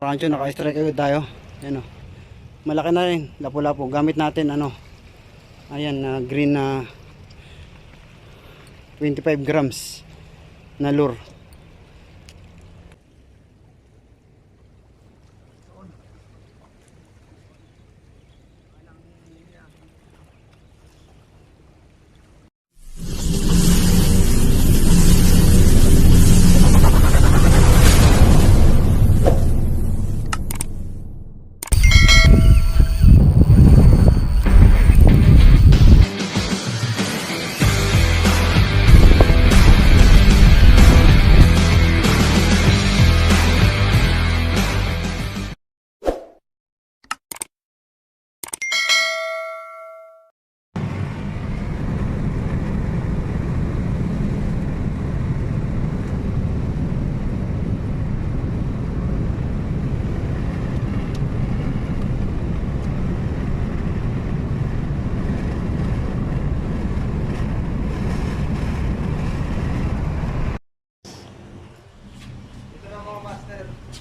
Rancho, naka-strike agad tayo. Ayan o. Malaki na rin. Lapu-lapu. Gamit natin ano. Ayan na green na 25 grams na lure.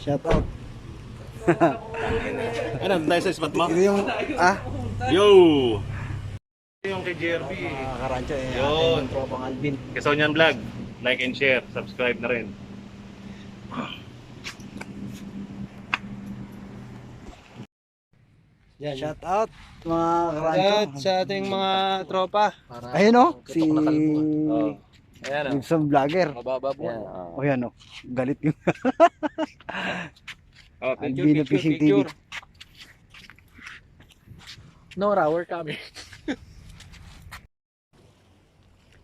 Shout out. Ano, tayo sa spot mo? Ito yung Yo! Yung kay JRB. Karancho eh. Yun. Ating tropang Alvin. Kasonyan Vlog. Like and share. Subscribe na rin. Shout out mga karancho. Sa ating mga tropa. Ayun o. Si Ayan Gibson Vlogger. Mababa po. O yan o. Galit yung Oh, Albino Fishing TV. Nora, we're coming.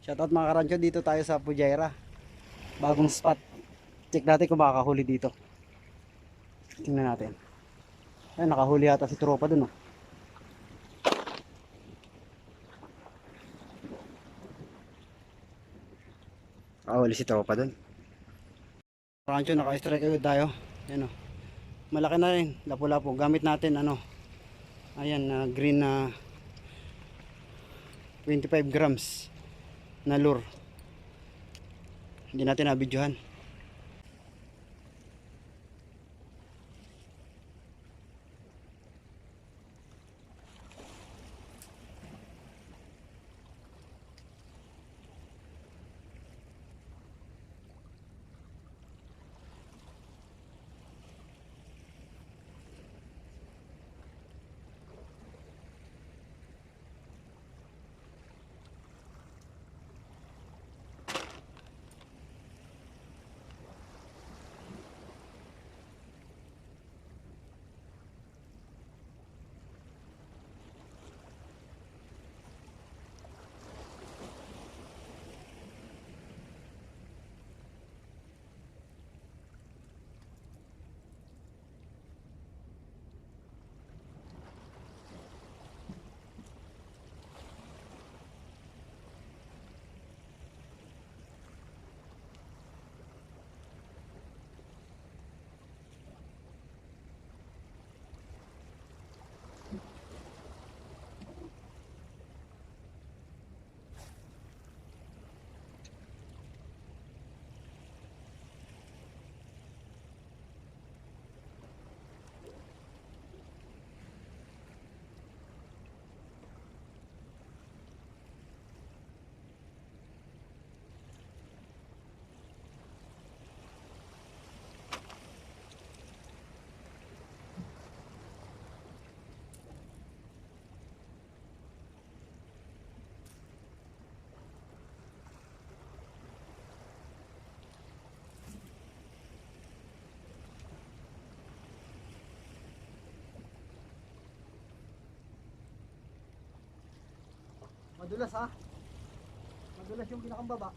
Shout out mga karancho. Dito tayo sa Pujaira. Bagong spot. Check natin kung makakahuli dito. Tingnan natin. Ay, nakahuli yata si tropa dun o. Nakahuli si tropa dun. Karancho, naka-strike agad tayo. Yan o. Malaki na rin. Lapu-lapu. Gamit natin ano. Ayan na green na 25 grams na lure. Hindi natin nabidyohan. Madulas ha. Madulas yung pinakambaba.